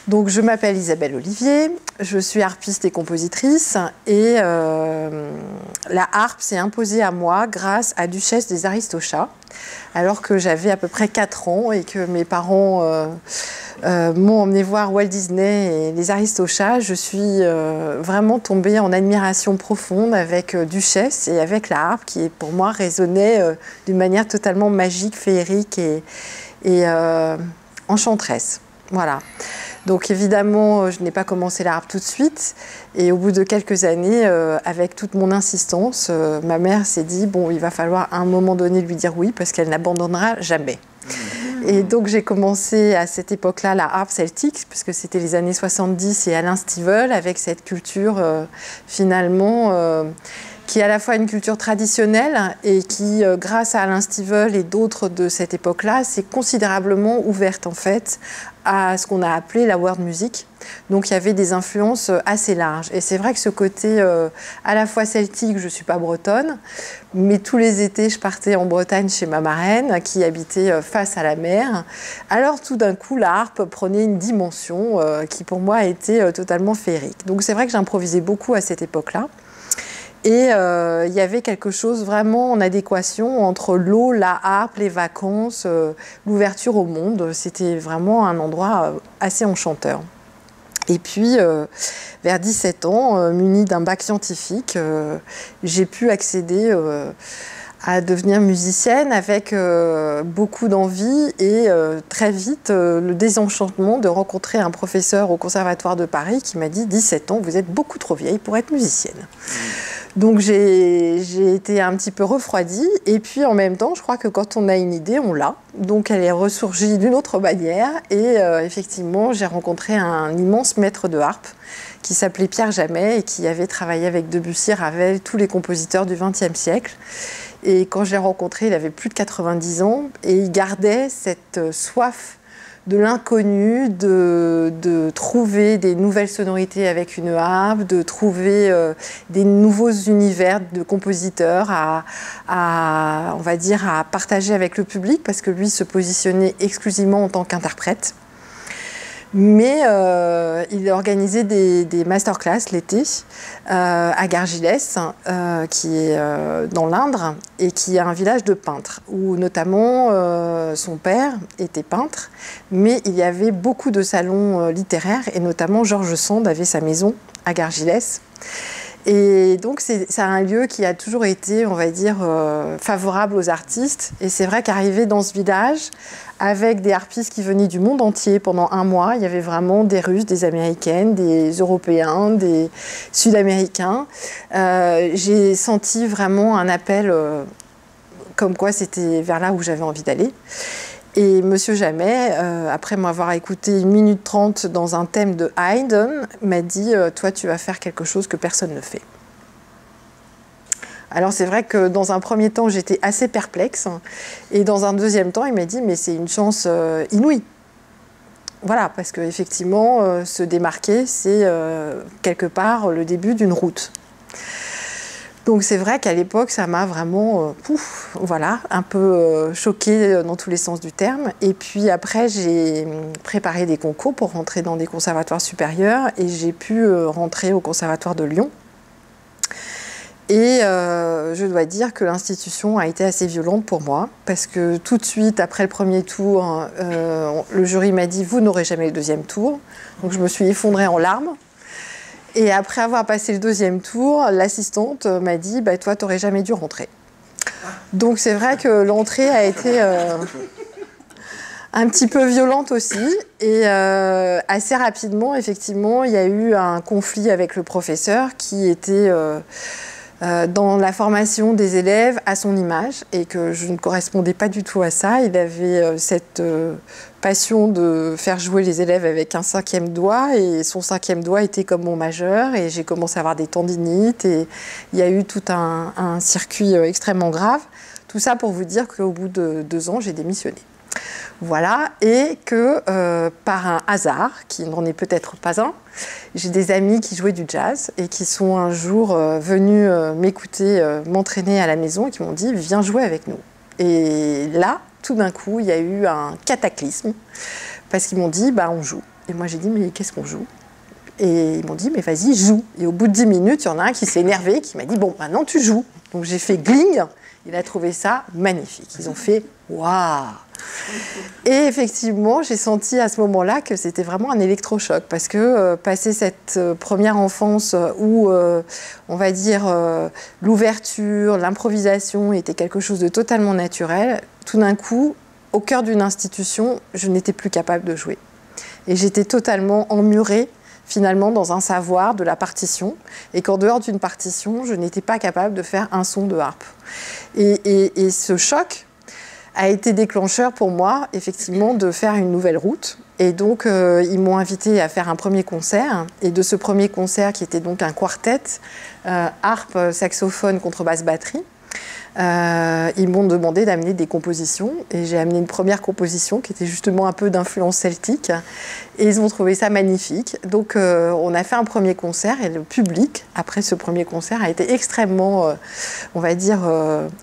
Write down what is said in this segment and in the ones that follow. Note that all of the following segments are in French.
Donc, je m'appelle Isabelle Olivier, je suis harpiste et compositrice et la harpe s'est imposée à moi grâce à Duchesse des Aristochats, alors que j'avais à peu près 4 ans et que mes parents m'ont emmené voir Walt Disney et les Aristochats. Je suis vraiment tombée en admiration profonde avec Duchesse et avec la harpe qui, pour moi, résonnait d'une manière totalement magique, féerique et enchanteresse. Voilà. Donc évidemment, je n'ai pas commencé la harpe tout de suite. Et au bout de quelques années, avec toute mon insistance, ma mère s'est dit, bon, il va falloir à un moment donné lui dire oui, parce qu'elle n'abandonnera jamais. Et donc j'ai commencé à cette époque-là la harpe celtique, puisque c'était les années 70 et Alain Stivell, avec cette culture finalement qui est à la fois une culture traditionnelle et qui, grâce à Alain Stivell et d'autres de cette époque-là, s'est considérablement ouverte en fait à ce qu'on a appelé la world music. Donc il y avait des influences assez larges. Et c'est vrai que ce côté à la fois celtique, je ne suis pas bretonne, mais tous les étés je partais en Bretagne chez ma marraine qui habitait face à la mer. Alors tout d'un coup la harpe prenait une dimension qui pour moi était totalement féerique. Donc c'est vrai que j'improvisais beaucoup à cette époque-là. Et il y avait quelque chose vraiment en adéquation entre l'eau, la harpe, les vacances, l'ouverture au monde. C'était vraiment un endroit assez enchanteur. Et puis, vers 17 ans, munie d'un bac scientifique, j'ai pu accéder à devenir musicienne avec beaucoup d'envie et très vite le désenchantement de rencontrer un professeur au Conservatoire de Paris qui m'a dit « 17 ans, vous êtes beaucoup trop vieille pour être musicienne ». Donc j'ai été un petit peu refroidie et puis en même temps, je crois que quand on a une idée, on l'a. Donc elle est ressurgie d'une autre manière et effectivement, j'ai rencontré un immense maître de harpe qui s'appelait Pierre Jamet et qui avait travaillé avec Debussy, Ravel, tous les compositeurs du XXe siècle. Et quand je l'ai rencontré, il avait plus de 90 ans et il gardait cette soif de l'inconnu, de trouver des nouvelles sonorités avec une harpe, de trouver des nouveaux univers de compositeurs on va dire, à partager avec le public, parce que lui se positionnait exclusivement en tant qu'interprète. Mais il organisait des masterclass l'été à Gargilès, qui est dans l'Indre, et qui est un village de peintres, où notamment son père était peintre, mais il y avait beaucoup de salons littéraires, et notamment Georges Sand avait sa maison à Gargilès. Et donc c'est un lieu qui a toujours été, on va dire, favorable aux artistes. Et c'est vrai qu'arriver dans ce village, avec des harpistes qui venaient du monde entier pendant un mois, il y avait vraiment des Russes, des Américaines, des Européens, des Sud-Américains. J'ai senti vraiment un appel comme quoi c'était vers là où j'avais envie d'aller. Et Monsieur Jamet, après m'avoir écouté 1 minute 30 dans un thème de Haydn, m'a dit « Toi, tu vas faire quelque chose que personne ne fait ». Alors c'est vrai que dans un premier temps, j'étais assez perplexe. Et dans un deuxième temps, il m'a dit « Mais c'est une chance inouïe ». Voilà, parce qu'effectivement, se démarquer, c'est quelque part le début d'une route. Donc c'est vrai qu'à l'époque, ça m'a vraiment, voilà, un peu choquée dans tous les sens du terme. Et puis après, j'ai préparé des concours pour rentrer dans des conservatoires supérieurs et j'ai pu rentrer au conservatoire de Lyon. Et je dois dire que l'institution a été assez violente pour moi parce que tout de suite, après le premier tour, le jury m'a dit « Vous n'aurez jamais le deuxième tour ». Donc je me suis effondrée en larmes. Et après avoir passé le deuxième tour, l'assistante m'a dit bah, « Toi, tu n'aurais jamais dû rentrer ». Donc c'est vrai que l'entrée a été un petit peu violente aussi. Et assez rapidement, effectivement, il y a eu un conflit avec le professeur qui était dans la formation des élèves à son image et que je ne correspondais pas du tout à ça. Il avait cette passion de faire jouer les élèves avec un 5e doigt et son 5e doigt était comme mon majeur et j'ai commencé à avoir des tendinites et il y a eu tout un circuit extrêmement grave. Tout ça pour vous dire qu'au bout de 2 ans, j'ai démissionné. Voilà, et que par un hasard, qui n'en est peut-être pas un, j'ai des amis qui jouaient du jazz et qui sont un jour venus m'écouter, m'entraîner à la maison et qui m'ont dit « Viens jouer avec nous ». Et là, tout d'un coup, il y a eu un cataclysme parce qu'ils m'ont dit bah, « On joue ». Et moi, j'ai dit, mais qu'est-ce qu'on joue? Et ils m'ont dit, mais vas-y, joue. Et au bout de 10 minutes, il y en a un qui s'est énervé, qui m'a dit, bon, maintenant tu joues. Donc j'ai fait gling. Il a trouvé ça magnifique. Ils ont fait, waouh! Et effectivement, j'ai senti à ce moment-là que c'était vraiment un électrochoc parce que passer cette première enfance où, on va dire, l'ouverture, l'improvisation était quelque chose de totalement naturel, tout d'un coup, au cœur d'une institution, je n'étais plus capable de jouer. Et j'étais totalement emmurée finalement dans un savoir de la partition et qu'en dehors d'une partition, je n'étais pas capable de faire un son de harpe. Et ce choc a été déclencheur pour moi, effectivement, de faire une nouvelle route. Et donc, ils m'ont invité à faire un premier concert. Et de ce premier concert, qui était donc un quartet, harpe, saxophone, contrebasse, batterie, ils m'ont demandé d'amener des compositions. Et j'ai amené une première composition qui était justement un peu d'influence celtique. Et ils ont trouvé ça magnifique. Donc, on a fait un premier concert. Et le public, après ce premier concert, a été extrêmement, on va dire,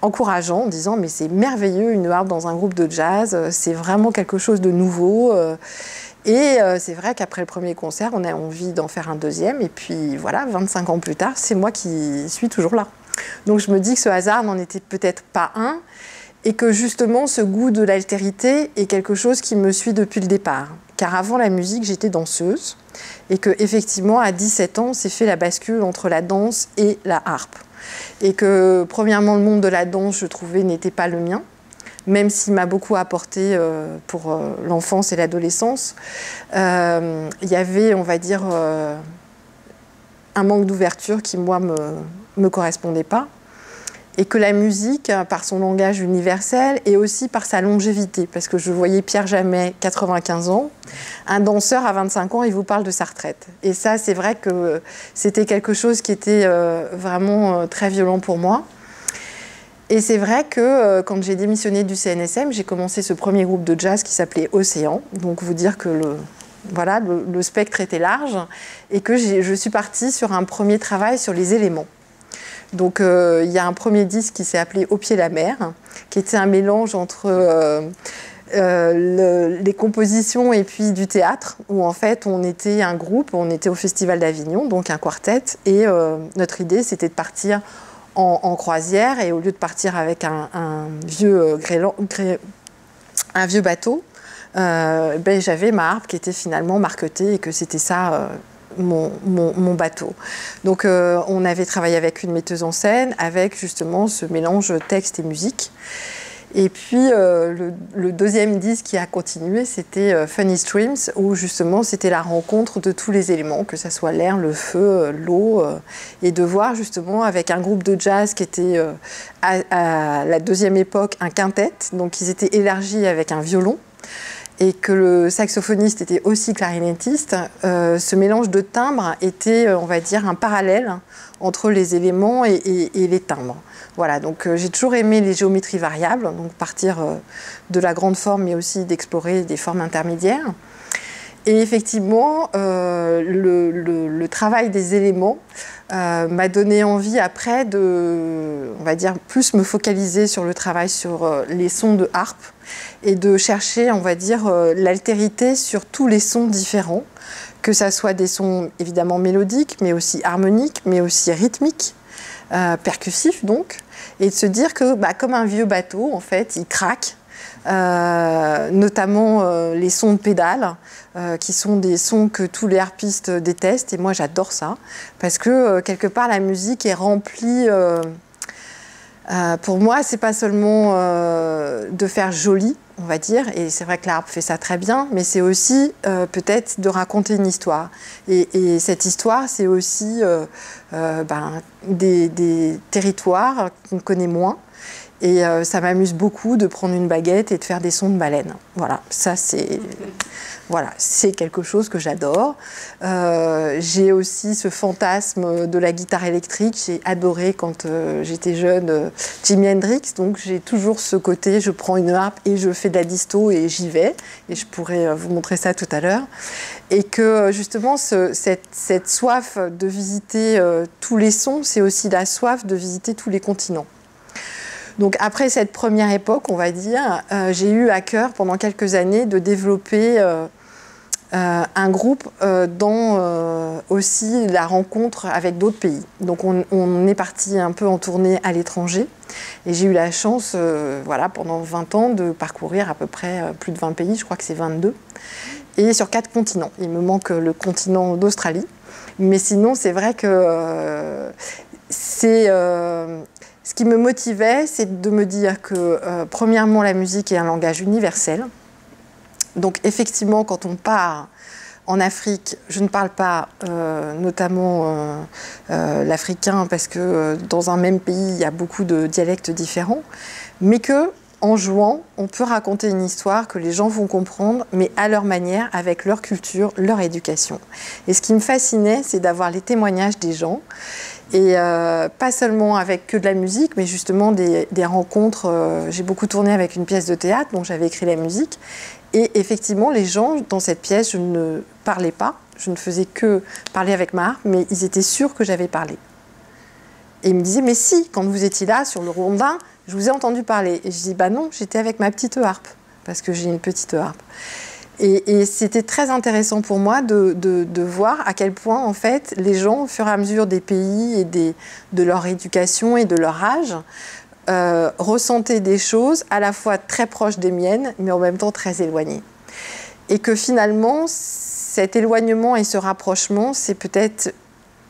encourageant, en disant « Mais c'est merveilleux, une harpe dans un groupe de jazz. C'est vraiment quelque chose de nouveau. » Et c'est vrai qu'après le premier concert, on a envie d'en faire un deuxième. Et puis voilà, 25 ans plus tard, c'est moi qui suis toujours là. Donc je me dis que ce hasard n'en était peut-être pas un et que justement ce goût de l'altérité est quelque chose qui me suit depuis le départ. Car avant la musique, j'étais danseuse et que effectivement à 17 ans, c'est fait la bascule entre la danse et la harpe. Et que premièrement, le monde de la danse, je trouvais, n'était pas le mien, même s'il m'a beaucoup apporté pour l'enfance et l'adolescence. Il y avait, on va dire, un manque d'ouverture qui, moi, me correspondait pas. Et que la musique, par son langage universel et aussi par sa longévité, parce que je voyais Pierre Jamet, 95 ans, un danseur à 25 ans, il vous parle de sa retraite. Et ça, c'est vrai que c'était quelque chose qui était vraiment très violent pour moi. Et c'est vrai que quand j'ai démissionné du CNSM, j'ai commencé ce premier groupe de jazz qui s'appelait Océan. Donc vous dire que voilà, le spectre était large et que je suis partie sur un premier travail sur les éléments. Donc il y a un premier disque qui s'est appelé Au pied de la mer, qui était un mélange entre les compositions et puis du théâtre, où en fait on était un groupe, on était au Festival d'Avignon, donc un quartet, et notre idée c'était de partir en croisière, et au lieu de partir avec un vieux bateau, ben, j'avais ma harpe qui était finalement marquetée et que c'était ça mon bateau. Donc on avait travaillé avec une metteuse en scène avec justement ce mélange texte et musique. Et puis le deuxième disque qui a continué, c'était Funny Streams, où justement c'était la rencontre de tous les éléments, que ce soit l'air, le feu, l'eau, et de voir justement avec un groupe de jazz qui était à la deuxième époque un quintet, donc ils étaient élargis avec un violon, et que le saxophoniste était aussi clarinettiste. Ce mélange de timbres était, on va dire, un parallèle entre les éléments et les timbres. Voilà, donc j'ai toujours aimé les géométries variables, donc partir de la grande forme, mais aussi d'explorer des formes intermédiaires. Et effectivement, le travail des éléments m'a donné envie après de, on va dire, plus me focaliser sur le travail sur les sons de harpe et de chercher, on va dire, l'altérité sur tous les sons différents, que ça soit des sons évidemment mélodiques, mais aussi harmoniques, mais aussi rythmiques, percussifs donc, et de se dire que, bah, comme un vieux bateau, en fait, il craque. Notamment les sons de pédales, qui sont des sons que tous les harpistes détestent, et moi j'adore ça, parce que quelque part la musique est remplie, pour moi c'est pas seulement de faire joli, on va dire, et c'est vrai que la harpe fait ça très bien, mais c'est aussi peut-être de raconter une histoire, et cette histoire c'est aussi des territoires qu'on connaît moins. Et ça m'amuse beaucoup de prendre une baguette et de faire des sons de baleine. Voilà, ça c'est quelque chose que j'adore. J'ai aussi ce fantasme de la guitare électrique. J'ai adoré quand j'étais jeune Jimi Hendrix. Donc j'ai toujours ce côté, je prends une harpe et je fais de la disto et j'y vais. Et je pourrais vous montrer ça tout à l'heure. Et que justement cette soif de visiter tous les sons, c'est aussi la soif de visiter tous les continents. Donc après cette première époque, on va dire, j'ai eu à cœur pendant quelques années de développer un groupe dans aussi la rencontre avec d'autres pays. Donc on est parti un peu en tournée à l'étranger et j'ai eu la chance, voilà, pendant 20 ans de parcourir à peu près plus de 20 pays, je crois que c'est 22, et sur 4 continents. Il me manque le continent d'Australie, mais sinon c'est vrai que ce qui me motivait, c'est de me dire que premièrement la musique est un langage universel. Donc effectivement, quand on part en Afrique, je ne parle pas notamment l'africain parce que dans un même pays, il y a beaucoup de dialectes différents, mais qu'en jouant, on peut raconter une histoire que les gens vont comprendre, mais à leur manière, avec leur culture, leur éducation. Et ce qui me fascinait, c'est d'avoir les témoignages des gens, et pas seulement avec que de la musique, mais justement des rencontres. J'ai beaucoup tourné avec une pièce de théâtre dont j'avais écrit la musique. Et effectivement, les gens dans cette pièce, je ne parlais pas, je ne faisais que parler avec ma harpe, mais ils étaient sûrs que j'avais parlé. Et ils me disaient, mais si, quand vous étiez là, sur le rondin, je vous ai entendu parler. Et je dis, bah non, j'étais avec ma petite harpe, parce que j'ai une petite harpe. Et c'était très intéressant pour moi de voir à quel point, en fait, les gens, au fur et à mesure des pays et de leur éducation et de leur âge, ressentaient des choses à la fois très proches des miennes, mais en même temps très éloignées. Et que finalement, cet éloignement et ce rapprochement, c'est peut-être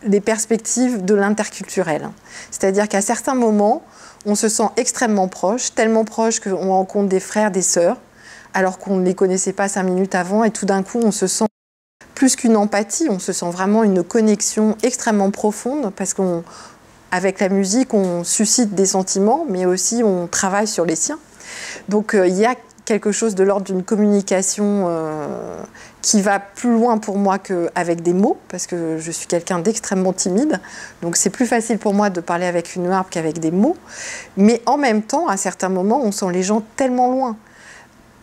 les perspectives de l'interculturel. C'est-à-dire qu'à certains moments, on se sent extrêmement proche, tellement proche qu'on rencontre des frères, des sœurs, alors qu'on ne les connaissait pas 5 minutes avant, et tout d'un coup, on se sent plus qu'une empathie, on se sent vraiment une connexion extrêmement profonde, parce qu'avec la musique, on suscite des sentiments, mais aussi on travaille sur les siens. Donc il y a quelque chose de l'ordre d'une communication qui va plus loin pour moi qu'avec des mots, parce que je suis quelqu'un d'extrêmement timide, donc c'est plus facile pour moi de parler avec une harpe qu'avec des mots, mais en même temps, à certains moments, on sent les gens tellement loin,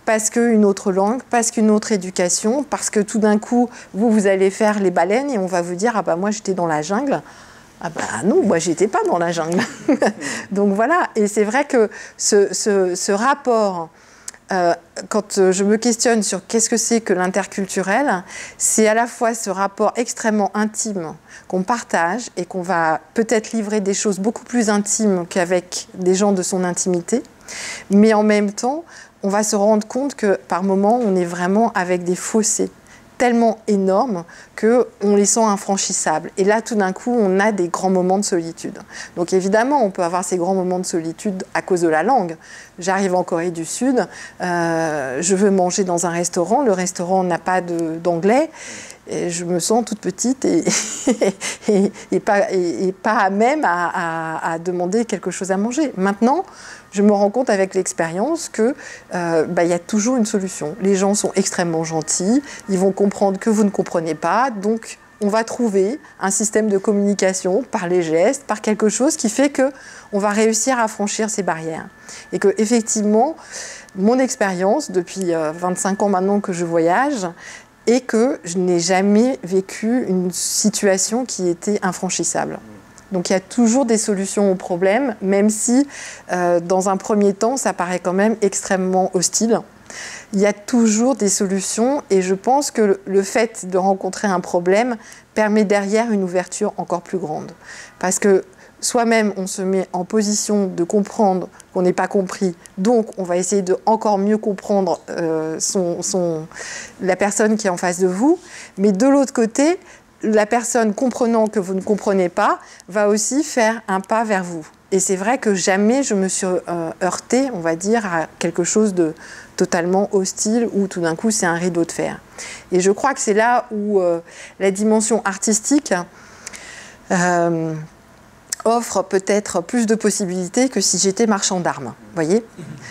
parce qu'une autre langue, parce qu'une autre éducation, parce que tout d'un coup, vous allez faire les baleines et on va vous dire « Ah bah moi j'étais dans la jungle ». Ah bah non, moi j'étais pas dans la jungle. Donc voilà, et c'est vrai que ce rapport, quand je me questionne sur qu'est-ce que c'est que l'interculturel, c'est à la fois ce rapport extrêmement intime qu'on partage et qu'on va peut-être livrer des choses beaucoup plus intimes qu'avec des gens de son intimité, mais en même temps, on va se rendre compte que par moments, on est vraiment avec des fossés tellement énormes qu'on les sent infranchissables. Et là, tout d'un coup, on a des grands moments de solitude. Donc évidemment, on peut avoir ces grands moments de solitude à cause de la langue. J'arrive en Corée du Sud, je veux manger dans un restaurant, le restaurant n'a pas d'anglais, et je me sens toute petite et pas à même à demander quelque chose à manger. Maintenant, je me rends compte avec l'expérience que y a toujours une solution. Les gens sont extrêmement gentils, ils vont comprendre que vous ne comprenez pas, donc on va trouver un système de communication par les gestes, par quelque chose qui fait qu'on va réussir à franchir ces barrières. Et que effectivement, mon expérience, depuis 25 ans maintenant que je voyage, est que je n'ai jamais vécu une situation qui était infranchissable. Donc il y a toujours des solutions aux problèmes, même si dans un premier temps, ça paraît quand même extrêmement hostile. Il y a toujours des solutions et je pense que le fait de rencontrer un problème permet derrière une ouverture encore plus grande. Parce que soi-même, on se met en position de comprendre qu'on n'est pas compris, donc on va essayer de encore mieux comprendre la personne qui est en face de vous. Mais de l'autre côté, la personne comprenant que vous ne comprenez pas va aussi faire un pas vers vous. Et c'est vrai que jamais je me suis heurtée, on va dire, à quelque chose de totalement hostile où tout d'un coup c'est un rideau de fer. Et je crois que c'est là où la dimension artistique offre peut-être plus de possibilités que si j'étais marchand d'armes. Voyez ?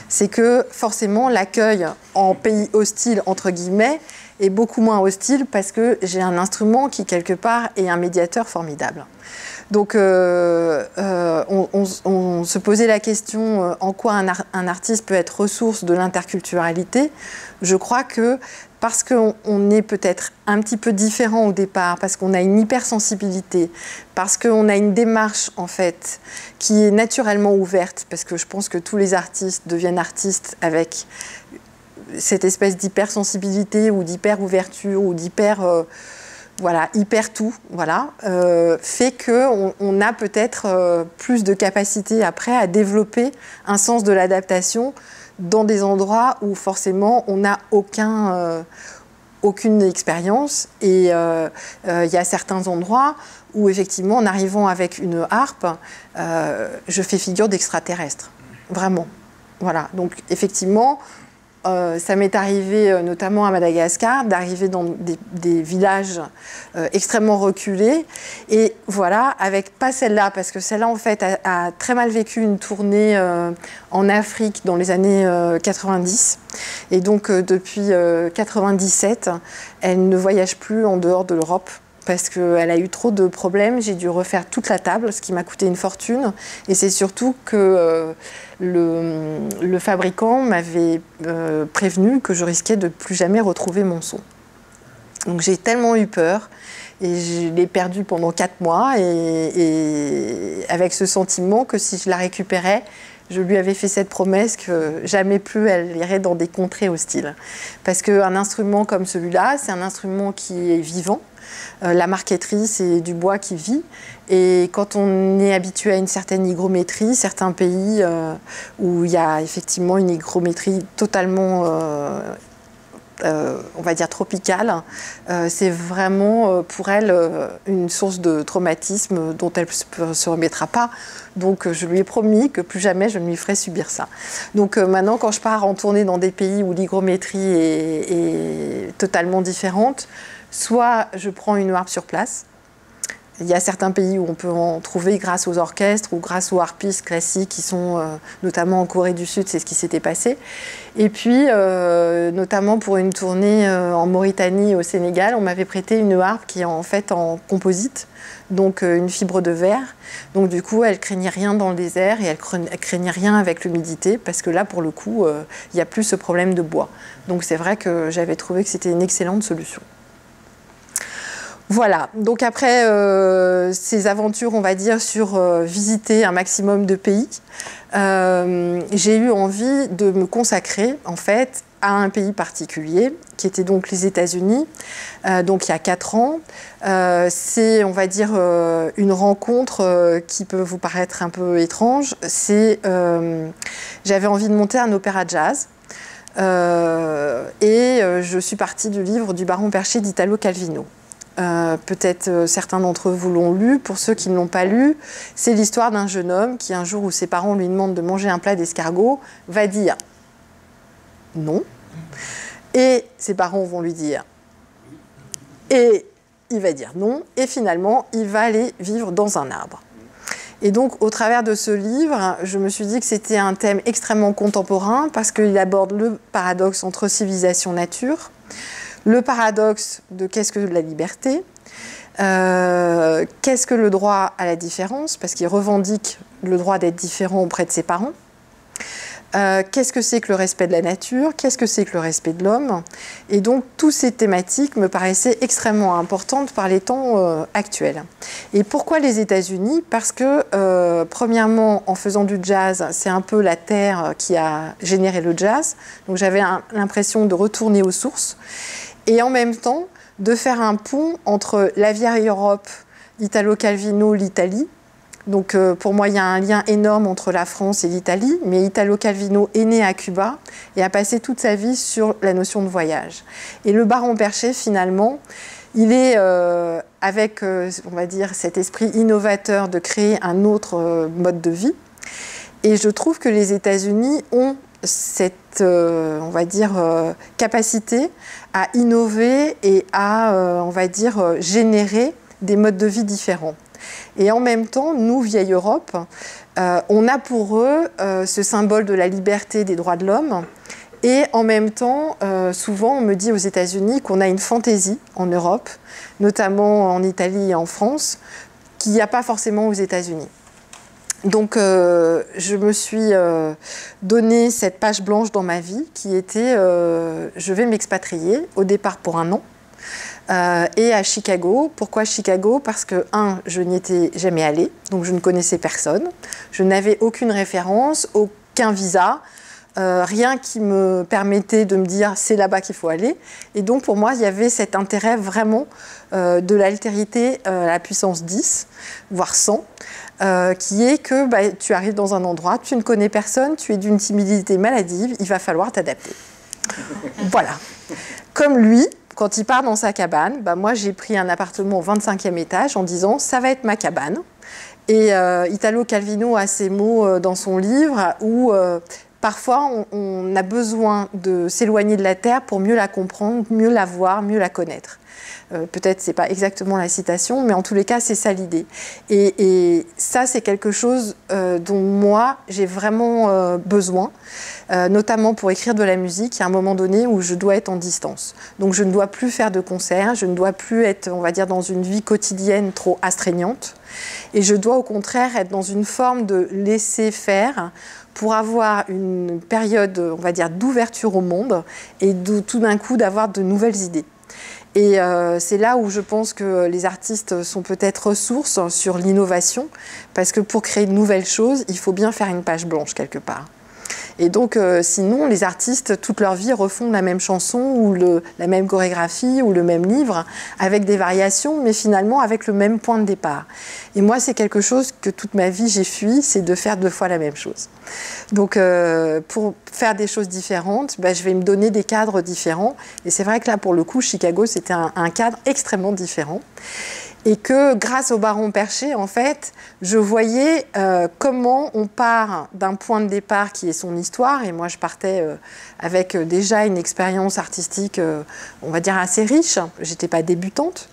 C'est que forcément l'accueil en pays hostile, entre guillemets, est beaucoup moins hostile parce que j'ai un instrument qui, quelque part, est un médiateur formidable. Donc, on se posait la question en quoi un artiste peut être ressource de l'interculturalité. Je crois que parce qu'on est peut-être un petit peu différent au départ, parce qu'on a une hypersensibilité, parce qu'on a une démarche, en fait, qui est naturellement ouverte, parce que je pense que tous les artistes deviennent artistes avec cette espèce d'hypersensibilité ou d'hyper-ouverture ou voilà, hyper tout, voilà, fait qu'on a peut-être plus de capacité après à développer un sens de l'adaptation dans des endroits où forcément on n'a aucune expérience. Et y a certains endroits où effectivement, en arrivant avec une harpe, je fais figure d'extraterrestre, vraiment. Voilà, donc effectivement, ça m'est arrivé, notamment à Madagascar, d'arriver dans des villages extrêmement reculés. Et voilà, avec pas celle-là, parce que celle-là, en fait, a très mal vécu une tournée en Afrique dans les années 90. Et donc, depuis 97, elle ne voyage plus en dehors de l'Europe, parce qu'elle a eu trop de problèmes. J'ai dû refaire toute la table, ce qui m'a coûté une fortune. Et c'est surtout que le fabricant m'avait prévenu que je risquais de ne plus jamais retrouver mon son. Donc j'ai tellement eu peur. Et je l'ai perdue pendant 4 mois. Et avec ce sentiment que si je la récupérais, je lui avais fait cette promesse que jamais plus elle irait dans des contrées hostiles. Parce qu'un instrument comme celui-là, c'est un instrument qui est vivant. La marqueterie, c'est du bois qui vit. Et quand on est habitué à une certaine hygrométrie, certains pays où il y a effectivement une hygrométrie totalement, on va dire, tropicale, c'est vraiment pour elle une source de traumatisme dont elle ne se remettra pas. Donc je lui ai promis que plus jamais je ne lui ferai subir ça. Donc maintenant, quand je pars en tournée dans des pays où l'hygrométrie est totalement différente, soit je prends une harpe sur place. Il y a certains pays où on peut en trouver grâce aux orchestres ou grâce aux harpistes classiques qui sont notamment en Corée du Sud, c'est ce qui s'était passé. Et puis, notamment pour une tournée en Mauritanie, au Sénégal, on m'avait prêté une harpe qui est en fait en composite, donc une fibre de verre. Donc du coup, elle craignait rien dans le désert et elle craignait rien avec l'humidité parce que là, pour le coup, il n'y a plus ce problème de bois. Donc c'est vrai que j'avais trouvé que c'était une excellente solution. Voilà, donc après ces aventures, on va dire, sur visiter un maximum de pays, j'ai eu envie de me consacrer, en fait, à un pays particulier, qui était donc les États-Unis, donc il y a 4 ans. C'est, on va dire, une rencontre qui peut vous paraître un peu étrange. J'avais envie de monter un opéra jazz. Je suis partie du livre du Baron Perché d'Italo Calvino. Peut-être certains d'entre vous l'ont lu. Pour ceux qui ne l'ont pas lu, c'est l'histoire d'un jeune homme qui, un jour où ses parents lui demandent de manger un plat d'escargot, va dire non. Et ses parents vont lui dire et il va dire non. Et finalement, il va aller vivre dans un arbre. Et donc, au travers de ce livre, je me suis dit que c'était un thème extrêmement contemporain parce qu'il aborde le paradoxe entre civilisation et nature. Le paradoxe de qu'est-ce que la liberté, qu'est-ce que le droit à la différence, parce qu'il revendique le droit d'être différent auprès de ses parents, qu'est-ce que c'est que le respect de la nature, qu'est-ce que c'est que le respect de l'homme. Et donc, toutes ces thématiques me paraissaient extrêmement importantes par les temps actuels. Et pourquoi les États-Unis? Parce que, premièrement, en faisant du jazz, c'est un peu la terre qui a généré le jazz. Donc, j'avais l'impression de retourner aux sources. Et en même temps, de faire un pont entre la vieille Europe, Italo Calvino, l'Italie. Donc pour moi, il y a un lien énorme entre la France et l'Italie, mais Italo Calvino est né à Cuba et a passé toute sa vie sur la notion de voyage. Et le Baron Perché, finalement, il est avec, on va dire, cet esprit innovateur de créer un autre mode de vie. Et je trouve que les États-Unis ont cette, on va dire, capacité à innover et à, on va dire, générer des modes de vie différents. Et en même temps, nous, vieille Europe, on a pour eux ce symbole de la liberté des droits de l'homme. Et en même temps, souvent, on me dit aux États-Unis qu'on a une fantaisie en Europe, notamment en Italie et en France, qu'il n'y a pas forcément aux États-Unis. Donc, je me suis donné cette page blanche dans ma vie qui était je vais m'expatrier, au départ pour 1 an, et à Chicago. Pourquoi Chicago? Parce que, je n'y étais jamais allée, donc je ne connaissais personne. Je n'avais aucune référence, aucun visa. rien qui me permettait de me dire c'est là-bas qu'il faut aller. Et donc pour moi, il y avait cet intérêt vraiment de l'altérité à la puissance 10, voire 100, qui est que tu arrives dans un endroit, tu ne connais personne, tu es d'une timidité maladive, il va falloir t'adapter. Voilà. Comme lui, quand il part dans sa cabane, moi j'ai pris un appartement au 25e étage en disant ça va être ma cabane. Et Italo Calvino a ces mots dans son livre où parfois on a besoin de s'éloigner de la terre pour mieux la comprendre, mieux la voir, mieux la connaître. Peut-être c'est pas exactement la citation, mais en tous les cas c'est ça l'idée. Et ça c'est quelque chose dont moi j'ai vraiment besoin, notamment pour écrire de la musique. Il y a un moment donné où je dois être en distance. Donc je ne dois plus faire de concerts, je ne dois plus être, on va dire, dans une vie quotidienne trop astreignante. Et je dois au contraire être dans une forme de laisser faire pour avoir une période, on va dire, d'ouverture au monde et tout d'un coup d'avoir de nouvelles idées. Et c'est là où je pense que les artistes sont peut-être ressources sur l'innovation, parce que pour créer de nouvelles choses, il faut bien faire une page blanche quelque part. Et donc, sinon, les artistes, toute leur vie, refont la même chanson ou la même chorégraphie ou le même livre, avec des variations, mais finalement avec le même point de départ. Et moi, c'est quelque chose que toute ma vie, j'ai fui, c'est de faire 2 fois la même chose. Donc, pour faire des choses différentes, je vais me donner des cadres différents. Et c'est vrai que là, pour le coup, Chicago, c'était un cadre extrêmement différent. Et que grâce au Baron Perché, en fait, je voyais comment on part d'un point de départ qui est son histoire. Et moi, je partais avec déjà une expérience artistique, on va dire, assez riche. J'étais pas débutante.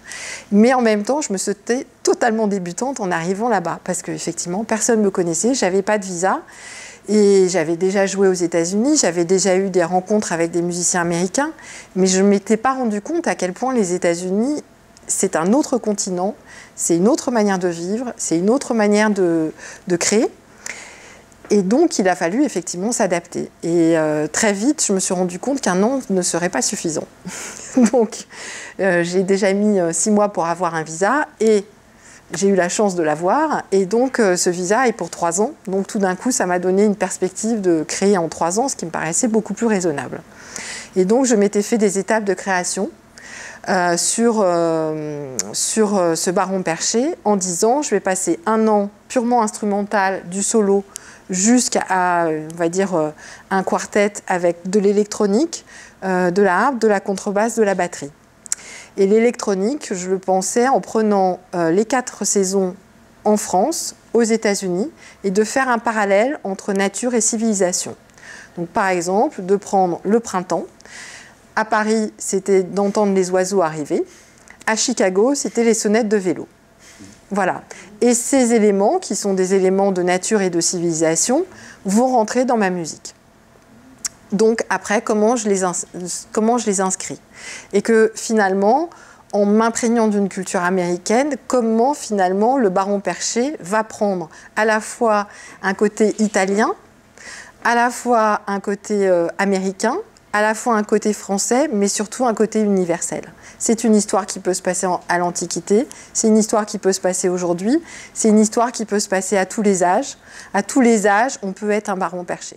Mais en même temps, je me sentais totalement débutante en arrivant là-bas. Parce qu'effectivement, personne ne me connaissait, j'avais pas de visa. Et j'avais déjà joué aux États-Unis, j'avais déjà eu des rencontres avec des musiciens américains. Mais je ne m'étais pas rendu compte à quel point les États-Unis... c'est un autre continent, c'est une autre manière de vivre, c'est une autre manière de créer. Et donc, il a fallu effectivement s'adapter. Et très vite, je me suis rendu compte qu'un an ne serait pas suffisant. Donc, j'ai déjà mis 6 mois pour avoir un visa et j'ai eu la chance de l'avoir. Et donc, ce visa est pour 3 ans. Donc, tout d'un coup, ça m'a donné une perspective de créer en 3 ans, ce qui me paraissait beaucoup plus raisonnable. Et donc, je m'étais fait des étapes de création. Sur ce Baron Perché en disant je vais passer 1 an purement instrumental du solo jusqu'à on va dire un quartet avec de l'électronique, de la harpe, de la contrebasse, de la batterie. Et l'électronique, je le pensais en prenant les 4 saisons en France, aux États-Unis, et de faire un parallèle entre nature et civilisation. Donc par exemple, de prendre le printemps. À Paris, c'était d'entendre les oiseaux arriver. À Chicago, c'était les sonnettes de vélo. Voilà. Et ces éléments, qui sont des éléments de nature et de civilisation, vont rentrer dans ma musique. Donc après, comment je les inscris? Et que finalement, en m'imprégnant d'une culture américaine, comment finalement le Baron Perché va prendre à la fois un côté italien, à la fois un côté américain, à la fois un côté français, mais surtout un côté universel. C'est une histoire qui peut se passer à l'Antiquité, c'est une histoire qui peut se passer aujourd'hui, c'est une histoire qui peut se passer à tous les âges. À tous les âges, on peut être un Baron Perché.